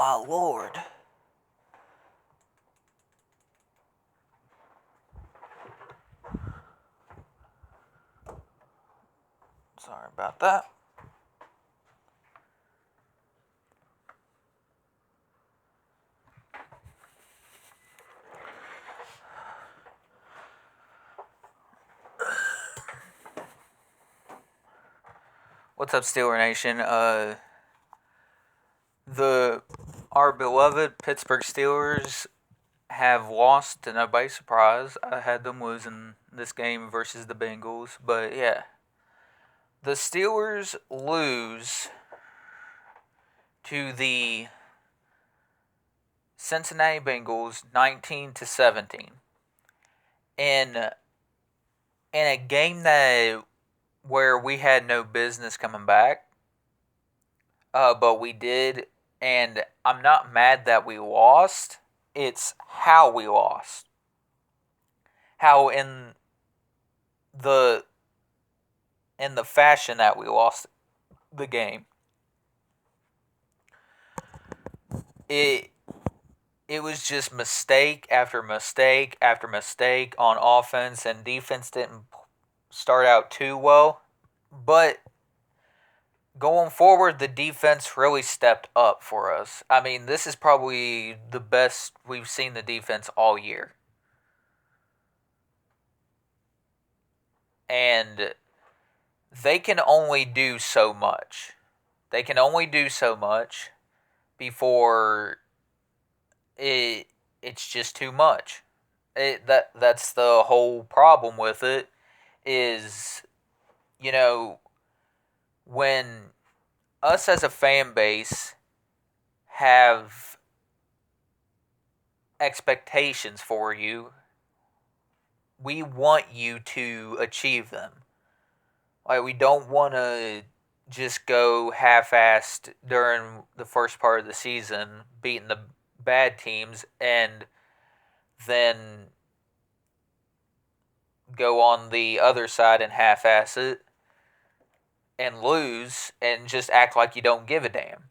my lord. Sorry about that. What's up, Steeler Nation? Our beloved Pittsburgh Steelers have lost to nobody's surprise. I had them losing this game versus the Bengals, but yeah, the Steelers lose to the Cincinnati Bengals 19-17 in a game that where we had no business coming back, but we did, and I'm not mad that we lost. It's how we lost. How the in the fashion that we lost the game. It it was just mistake after mistake after mistake on offense, and defense didn't start out too well. But going forward, the defense really stepped up for us. I mean, this is probably the best we've seen the defense all year. And they can only do so much. They can only do so much before it's just too much. That's the whole problem with it is, you know, when us as a fan base have expectations for you, we want you to achieve them. Like, we don't want to just go half-assed during the first part of the season, beating the bad teams, and then go on the other side and half-ass it and lose and just act like you don't give a damn.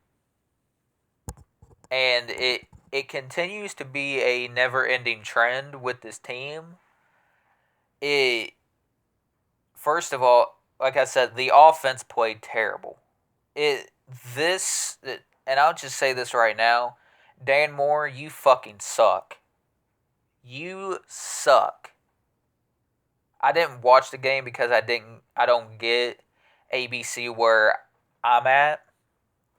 And it continues to be a never-ending trend with this team. First of all, like I said, the offense played terrible. And I'll just say this right now, Dan Moore, you fucking suck. You suck. I didn't watch the game because I don't get ABC where I'm at,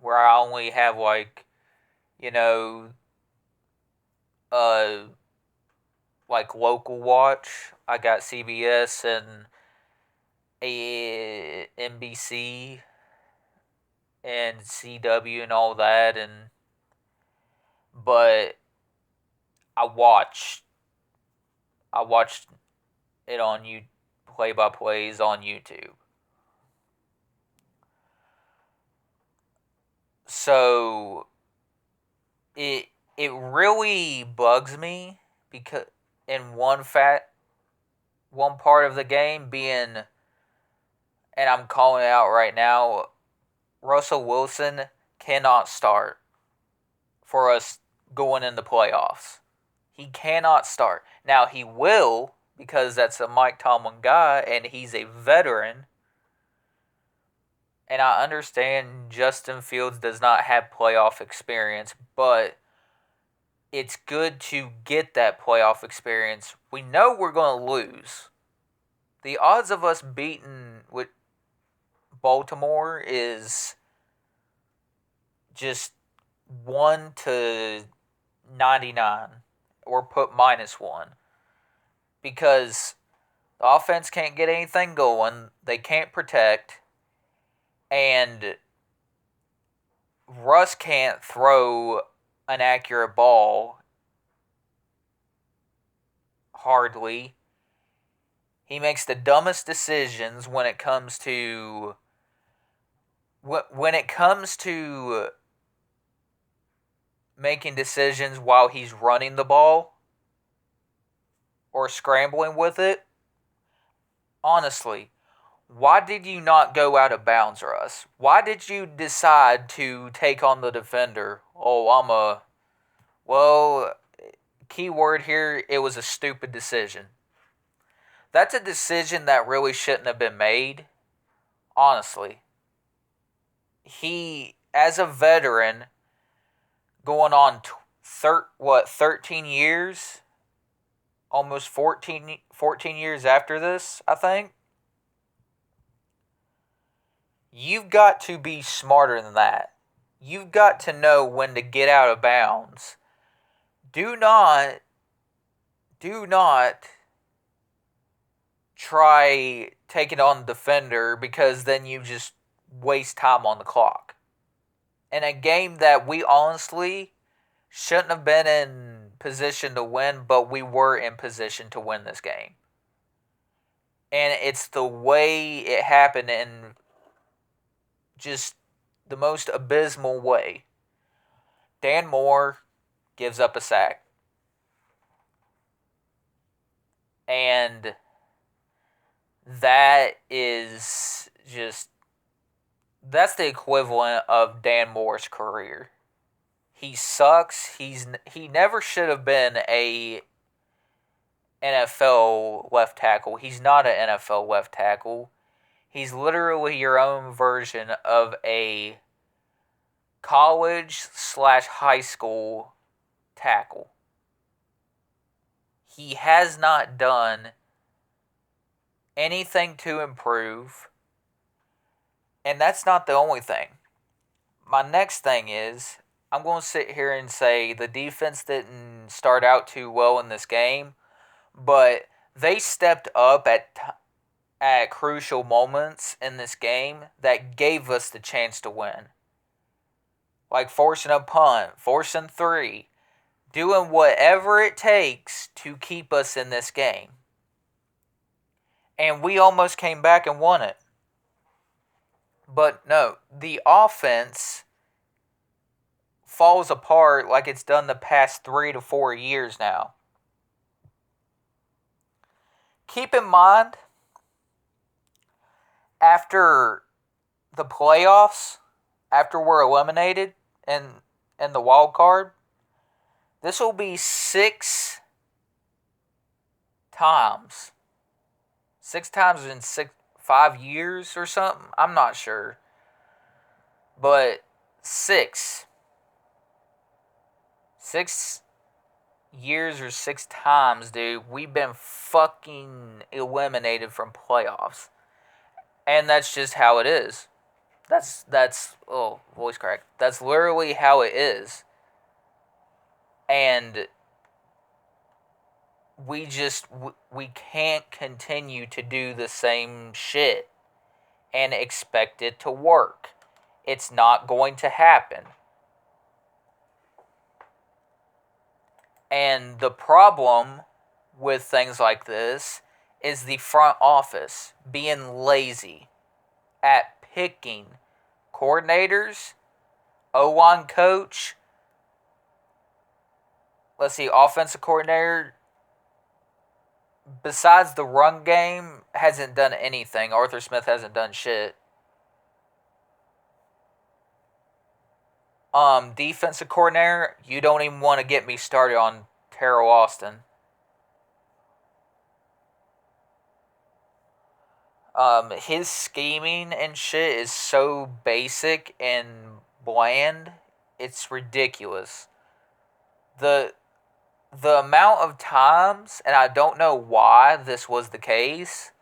where I only have like, you know, like local watch. I got CBS and NBC and CW and all that, but I watched it on you play by plays on YouTube. So it really bugs me because in one part of the game being, and I'm calling it out right now, Russell Wilson cannot start for us going in the playoffs. He cannot start. Now, he will, because that's a Mike Tomlin guy, and he's a veteran. And I understand Justin Fields does not have playoff experience, but it's good to get that playoff experience. We know we're going to lose. The odds of us beating with Baltimore is just 1 to 99, or put -1, because the offense can't get anything going, they can't protect, and Russ can't throw an accurate ball hardly. He makes the dumbest decisions when it comes to making decisions while he's running the ball or scrambling with it. Honestly, Why did you not go out of bounds, Russ? Why did you decide to take on the defender? Oh, well, key word here, it was a stupid decision. That's a decision that really shouldn't have been made, honestly. He, as a veteran, going on 13 years? Almost 14 years after this, I think. You've got to be smarter than that. You've got to know when to get out of bounds. Do not try taking on the defender, because then you just waste time on the clock. In a game that we honestly shouldn't have been in position to win, but we were in position to win this game. And it's the way it happened in just the most abysmal way. Dan Moore gives up a sack. And that is just, that's the equivalent of Dan Moore's career. He sucks. He never should have been a NFL left tackle. He's not an NFL left tackle. He's literally your own version of a college/high school tackle. He has not done anything to improve. And that's not the only thing. My next thing is, I'm going to sit here and say the defense didn't start out too well in this game, but they stepped up at crucial moments in this game that gave us the chance to win. Like forcing a punt, forcing 3, doing whatever it takes to keep us in this game. And we almost came back and won it. But no, the offense falls apart like it's done the past 3 to 4 years now. Keep in mind, after the playoffs, after we're eliminated in the wild card, this will be 6 times. 6 times in 5 years or something? I'm not sure. But 6. 6 years or 6 times, dude, we've been fucking eliminated from playoffs. And that's just how it is. That's oh, voice crack. That's literally how it is. And we can't continue to do the same shit and expect it to work. It's not going to happen. And the problem with things like this is the front office being lazy at picking coordinators, O-line coach, offensive coordinator, besides the run game, hasn't done anything. Arthur Smith hasn't done shit. Defensive coordinator, you don't even want to get me started on Terrell Austin. His scheming and shit is so basic and bland, it's ridiculous. The amount of times, and I don't know why this was the case,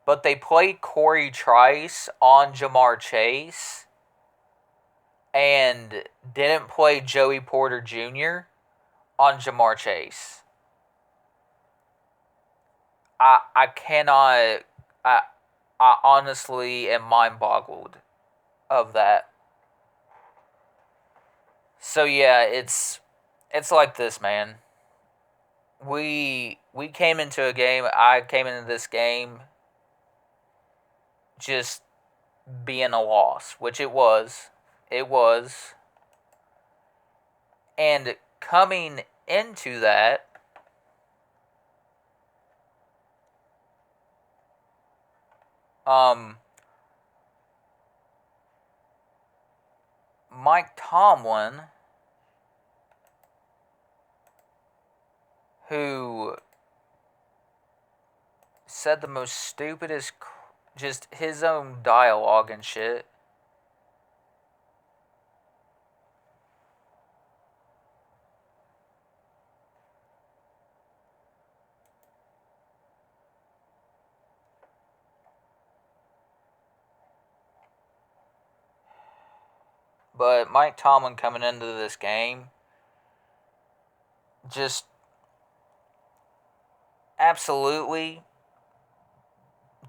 but they played Corey Trice on Jamar Chase and didn't play Joey Porter Jr. on Jamar Chase. I cannot... I honestly am mind-boggled of that. So yeah, it's like this, man. We came into a game, I came into this game just being a loss, which it was. It was. And coming into that, Um, Mike Tomlin, who said the most stupidest, just his own dialogue and shit. But Mike Tomlin coming into this game just absolutely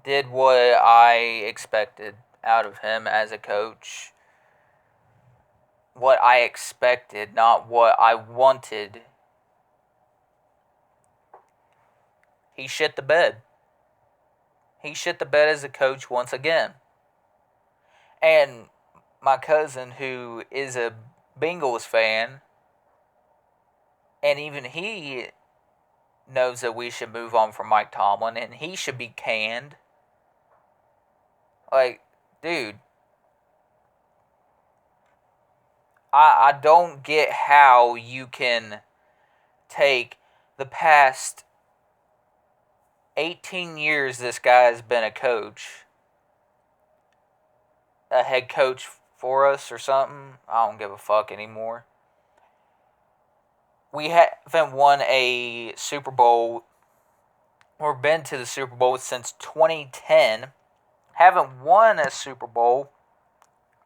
did what I expected out of him as a coach. What I expected, not what I wanted. He shit the bed. He shit the bed as a coach once again. And my cousin, who is a Bengals fan, and even he knows that we should move on from Mike Tomlin and he should be canned. Like, dude, I don't get how you can take the past 18 years this guy has been a head coach for us or something. I don't give a fuck anymore. We haven't won a Super Bowl or been to the Super Bowl since 2010. Haven't won a Super Bowl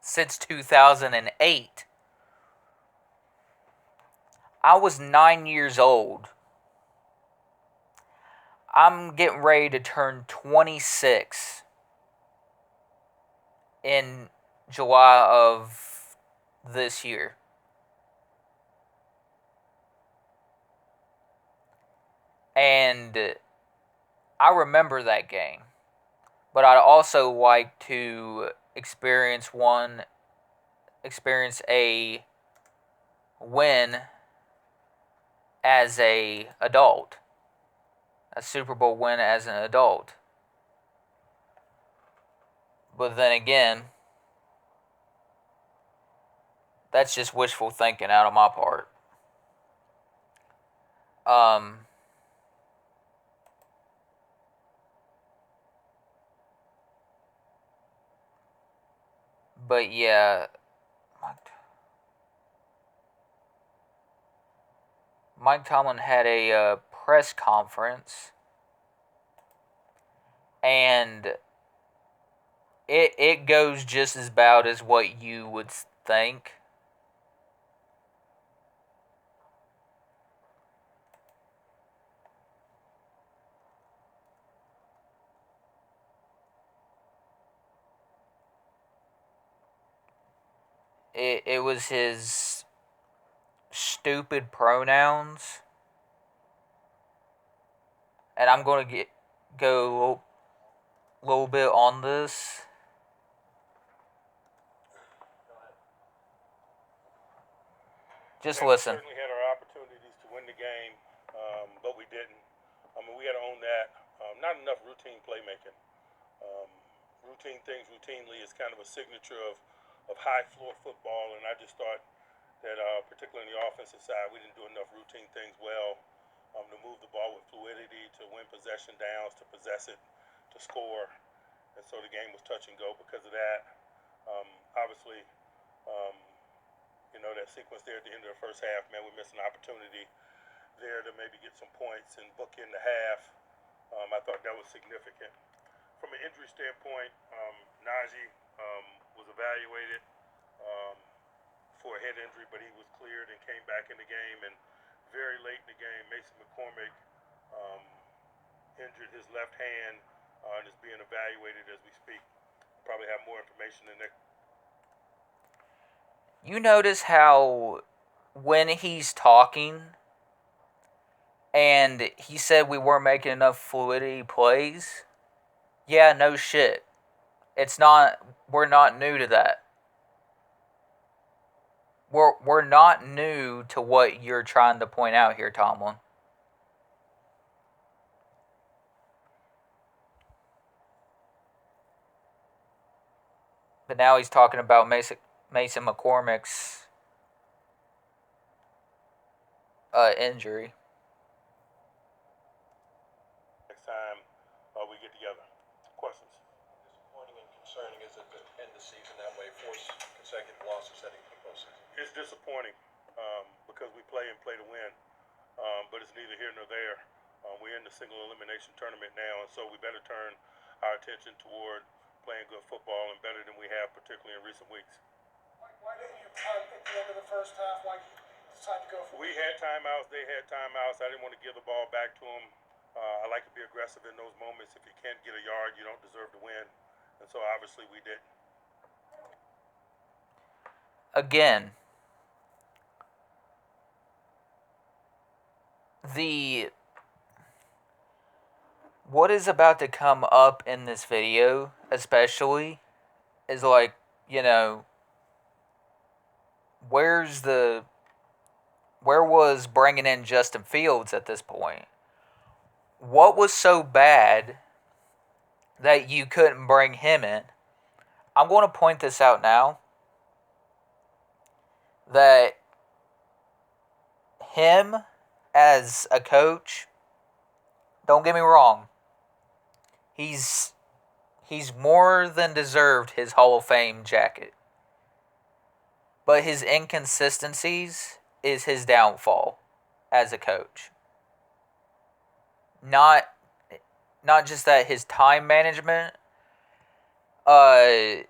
since 2008. I was 9 years old. I'm getting ready to turn 26 in July of this year. And I remember that game. But I'd also like to experience a win as a adult. A Super Bowl win as an adult. But then again, that's just wishful thinking out of my part. But yeah, Mike Tomlin had a press conference, and it goes just as bad as what you would think. It was his stupid pronouns, and I'm going to go a little bit on this. Just listen. We certainly had our opportunities to win the game, but we didn't. I mean, we had to own that. Not enough routine playmaking. Routine things routinely is kind of a signature of high floor football, and I just thought that, particularly on the offensive side, we didn't do enough routine things well to move the ball with fluidity, to win possession downs, to possess it, to score. And so the game was touch and go because of that. Obviously, um, that sequence there at the end of the first half, man, we missed an opportunity there to maybe get some points and book in the half. I thought that was significant. From an injury standpoint, Najee was evaluated for a head injury, but he was cleared and came back in the game. And very late in the game, Mason McCormick injured his left hand and is being evaluated as we speak. Probably have more information in there. You notice how when he's talking and he said we weren't making enough fluidity plays? Yeah, no shit. We're not new to that. We're not new to what you're trying to point out here, Tomlin. But now he's talking about Mason McCormick's injury. Next time we get together. Questions? Disappointing and concerning is it to end the season that way, force consecutive losses heading to the postseason? It's disappointing because we play and play to win, but it's neither here nor there. We're in the single elimination tournament now, and so we better turn our attention toward playing good football and better than we have, particularly in recent weeks. Why didn't you punt at the end of the first half? Why did you decide to go for it? We had timeouts. They had timeouts. I didn't want to give the ball back to them. I like to be aggressive in those moments. If you can't get a yard, you don't deserve to win. And so obviously we didn't. Again, what is about to come up in this video, especially, is like, where was bringing in Justin Fields at this point? What was so bad that you couldn't bring him in? I'm going to point this out now, that him as a coach, don't get me wrong, he's more than deserved his Hall of Fame jacket. But his inconsistencies is his downfall as a coach. Not just that, his time management, that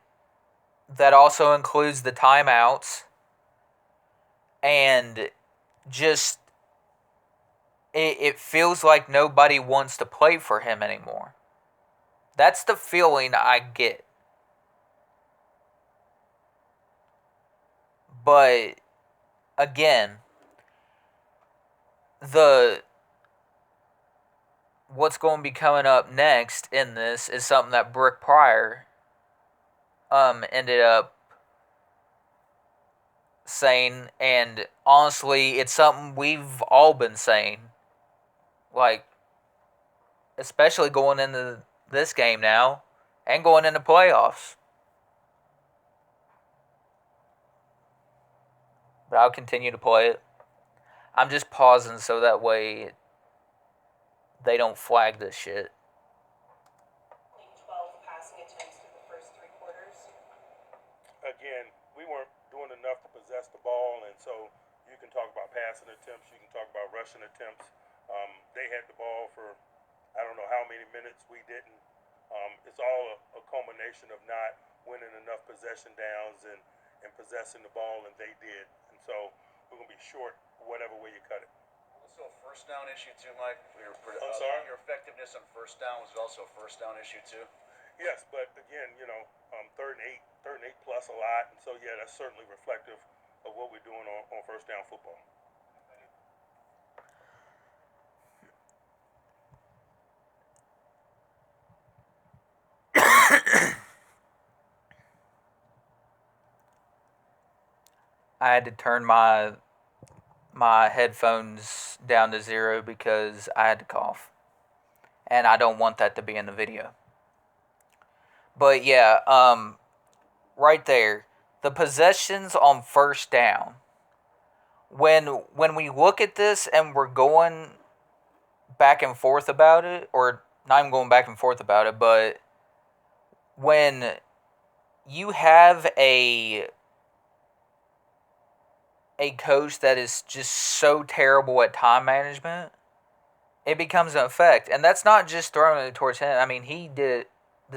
also includes the timeouts, and just it feels like nobody wants to play for him anymore. That's the feeling I get. But again, what's going to be coming up next in this is something that Brooke Pryor ended up saying, and honestly, it's something we've all been saying, like, especially going into this game now and going into playoffs. But I'll continue to play it. I'm just pausing so that way they don't flag this shit. 12 passing attempts through the first three quarters. Again, we weren't doing enough to possess the ball, and so you can talk about passing attempts, you can talk about rushing attempts. They had the ball for I don't know how many minutes, we didn't. It's all a culmination of not winning enough possession downs and possessing the ball, and they did. And so we're going to be short whatever way you cut it. Also a first down issue too, Mike. I'm sorry? Your effectiveness on first down was also a first down issue too. Yes, but again, third and eight plus a lot, and so yeah, that's certainly reflective of what we're doing on first down football. I had to turn my headphones down to 0 because I had to cough. And I don't want that to be in the video. But yeah, right there, the possessions on first down. When we look at this and we're going back and forth about it, or not even going back and forth about it, but when you have a coach that is just so terrible at time management, it becomes an effect. And that's not just throwing it towards him. I mean, the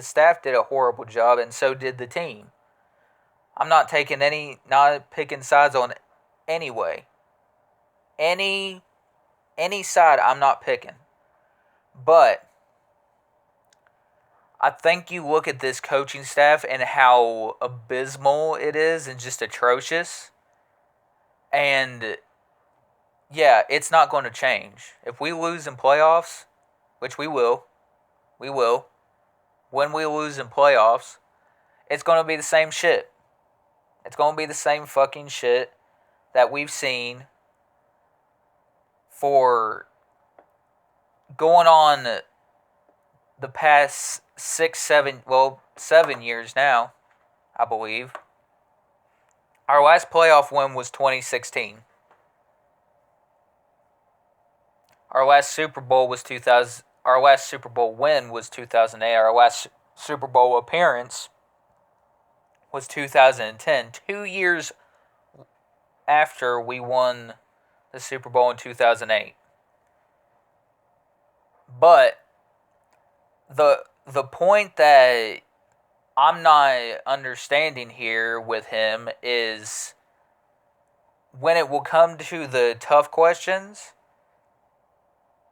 staff did a horrible job, and so did the team. I'm not picking sides on any way. Any side I'm not picking. But I think you look at this coaching staff and how abysmal it is and just atrocious. And yeah, it's not going to change. If we lose in playoffs, which we will. When we lose in playoffs, it's going to be the same shit. It's going to be the same fucking shit that we've seen for going on the past 7 years now. I believe. Our last playoff win was 2016. Our last Super Bowl was 2000. Our last Super Bowl win was 2008. Our last Super Bowl appearance was 2010. 2 years after we won the Super Bowl in 2008. But the point that I'm not understanding here with him is when it will come to the tough questions,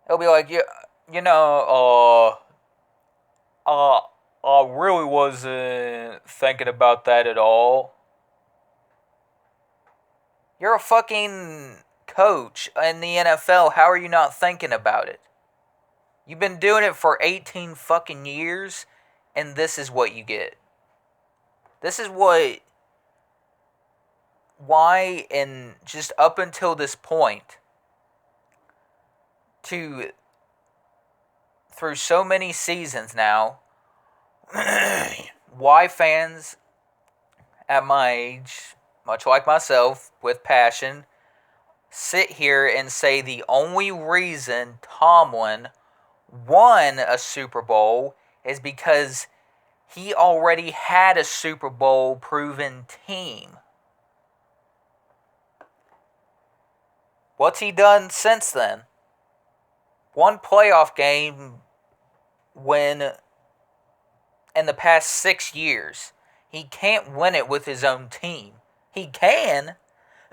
he'll be like, I really wasn't thinking about that at all. You're a fucking coach in the NFL. How are you not thinking about it? You've been doing it for 18 fucking years, and this is what you get. This is why, and just up until this point, through so many seasons now, why fans at my age, much like myself, with passion, sit here and say the only reason Tomlin won a Super Bowl is because he already had a Super Bowl proven team. What's he done since then? One playoff game win in the past 6 years. He can't win it with his own team. He can,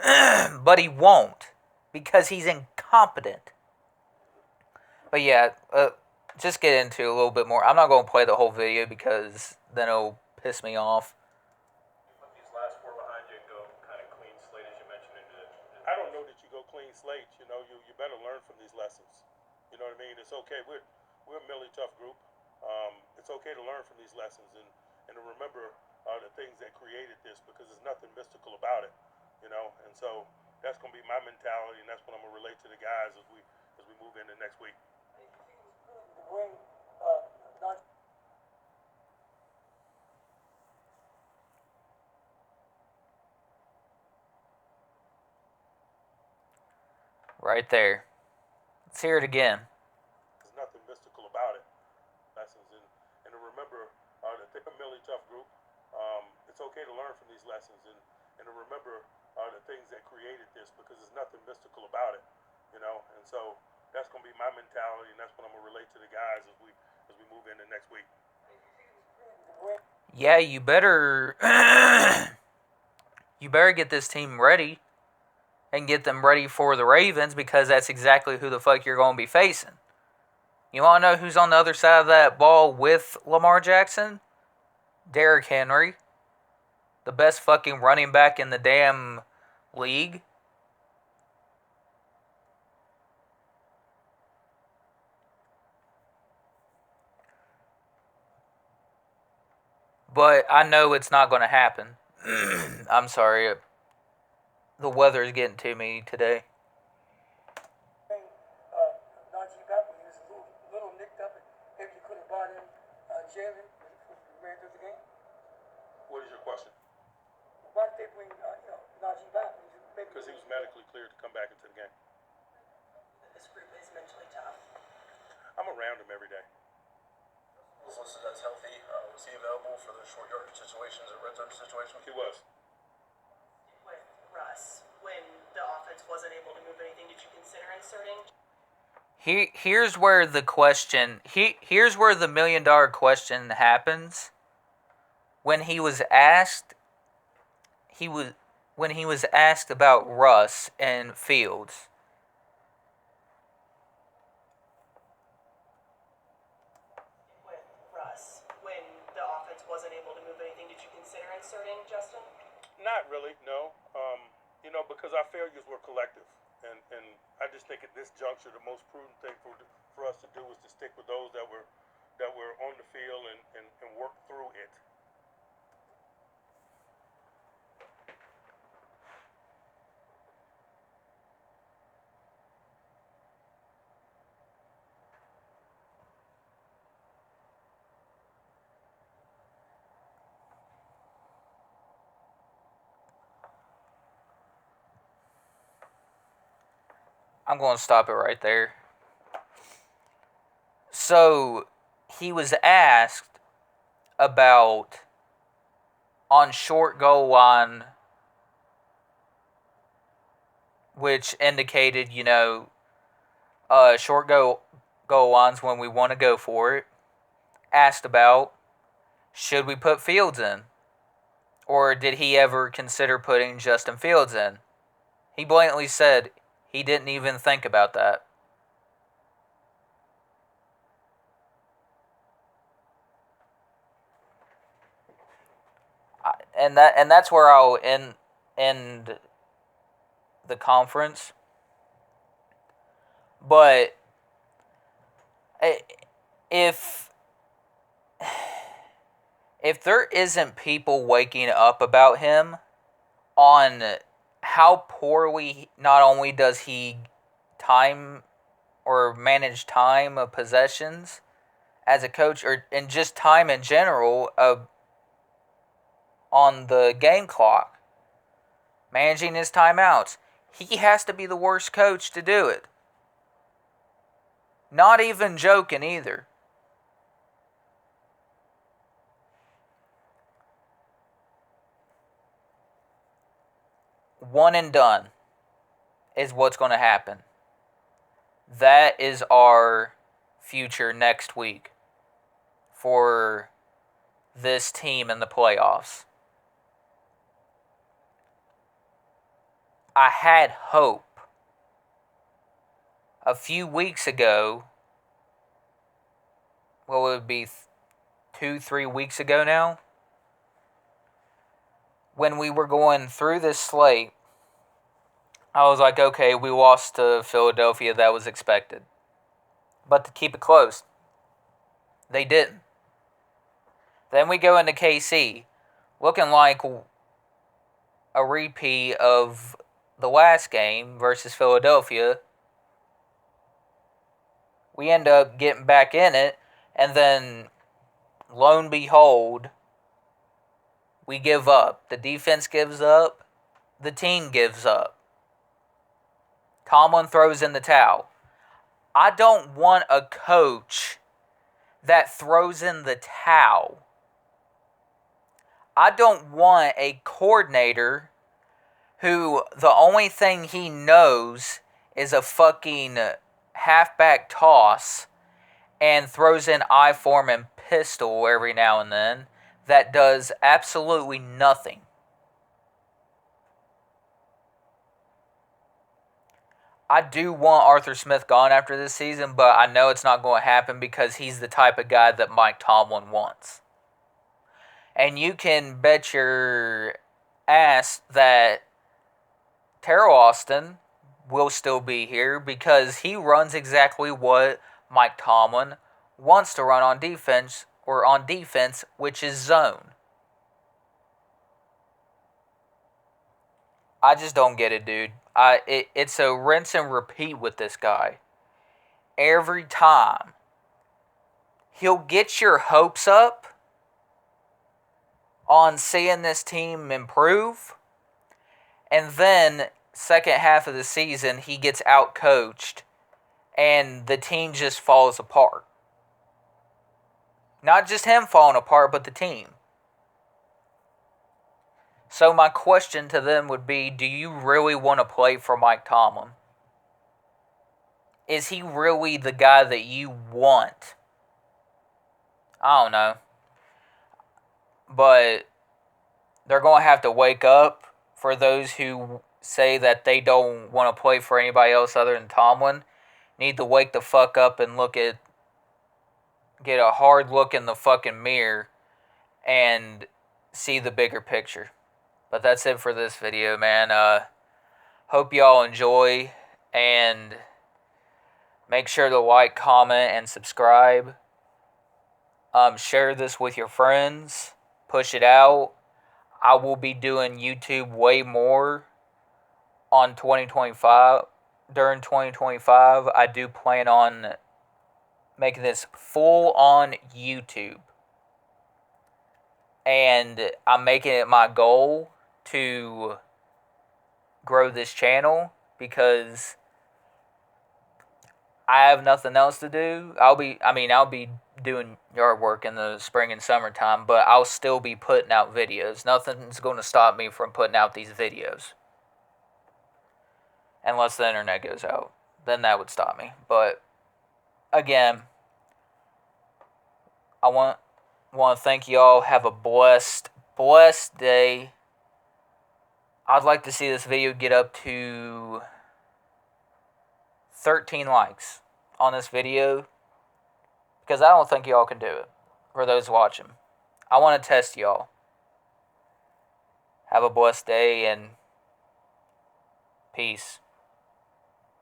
but he won't because he's incompetent. But yeah, just get into a little bit more. I'm not going to play the whole video because then it'll piss me off. Put these last four behind you and go kind of clean slate, as you mentioned. I don't know that you go clean slate. You know, you better learn from these lessons. You know what I mean? It's okay. We're a mentally tough group. It's okay to learn from these lessons and to remember the things that created this because there's nothing mystical about it. You know, and so that's going to be my mentality, and that's what I'm going to relate to the guys as we move into next week. Right there. Let's hear it again. There's nothing mystical about it. Lessons and to remember that they're a mentally tough group. It's okay to learn from these lessons and to remember the things that created this because there's nothing mystical about it. You know, and so that's going to be my mentality, and that's what I'm going to relate to the guys as we move into next week. Yeah, you better get this team ready and get them ready for the Ravens because that's exactly who the fuck you're going to be facing. You want to know who's on the other side of that ball with Lamar Jackson? Derrick Henry, the best fucking running back in the damn league. But I know it's not going to happen. I'm sorry. The weather is getting to me today. Najee back when he was a little nicked up, and maybe you could have brought in Jalen for the remainder of the game. What is your question? Why did they bring Najee back? Because he was medically cleared to come back into the game. This group is mentally tough. I'm around him every day. Was listed as healthy. Was he available for the short yardage situations or red zone situations? He was. With Russ, when the offense wasn't able to move anything, did you consider inserting? Here's where the question. Here's where the $1 million question happens. When he was asked, when he was asked about Russ and Fields. With Russ, when the offense wasn't able to move anything, did you consider inserting Justin? Not really, no. You know, because our failures were collective, and I just think at this juncture, the most prudent thing for us to do is to stick with those that were on the field and work through it. I'm going to stop it right there. So, he was asked about on short goal line, which indicated, short goal lines when we want to go for it. Asked about, should we put Fields in? Or did he ever consider putting Justin Fields in? He blatantly said he didn't even think about that. And that's where I'll end the conference. But if there isn't people waking up about him on how poorly not only does he time or manage time of possessions as a coach, or and just time in general on the game clock, managing his timeouts, he has to be the worst coach to do it. Not even joking either. One and done is what's going to happen. That is our future next week for this team in the playoffs. I had hope a few weeks ago. What would it be, 2-3 weeks ago now? When we were going through this slate, I was like, okay, we lost to Philadelphia. That was expected. But to keep it close, they didn't. Then we go into KC, looking like a repeat of the last game versus Philadelphia. We end up getting back in it, and then, lo and behold, we give up. The defense gives up. The team gives up. Tomlin throws in the towel. I don't want a coach that throws in the towel. I don't want a coordinator who the only thing he knows is a fucking halfback toss and throws in I-form and pistol every now and then that does absolutely nothing. I do want Arthur Smith gone after this season, but I know it's not going to happen because he's the type of guy that Mike Tomlin wants. And you can bet your ass that Terrell Austin will still be here because he runs exactly what Mike Tomlin wants to run on defense, which is zone. I just don't get it, dude. It's a rinse and repeat with this guy. Every time. He'll get your hopes up on seeing this team improve, and then second half of the season he gets out-coached and the team just falls apart. Not just him falling apart, but the team. So my question to them would be, do you really want to play for Mike Tomlin? Is he really the guy that you want? I don't know. But they're going to have to wake up. For those who say that they don't want to play for anybody else other than Tomlin, need to wake the fuck up and get a hard look in the fucking mirror and see the bigger picture. But that's it for this video, man. Hope y'all enjoy, and make sure to like, comment, and subscribe. Share this with your friends. Push it out. I will be doing YouTube way more on 2025. During 2025, I do plan on making this full on YouTube. And I'm making it my goal to grow this channel because I have nothing else to do. I'll be doing yard work in the spring and summertime, but I'll still be putting out videos. Nothing's going to stop me from putting out these videos. Unless the internet goes out. Then that would stop me. But again, I want to thank y'all. Have a blessed day. I'd like to see this video get up to 13 likes on this video, because I don't think y'all can do it. For those watching, I want to test y'all. Have a blessed day and peace.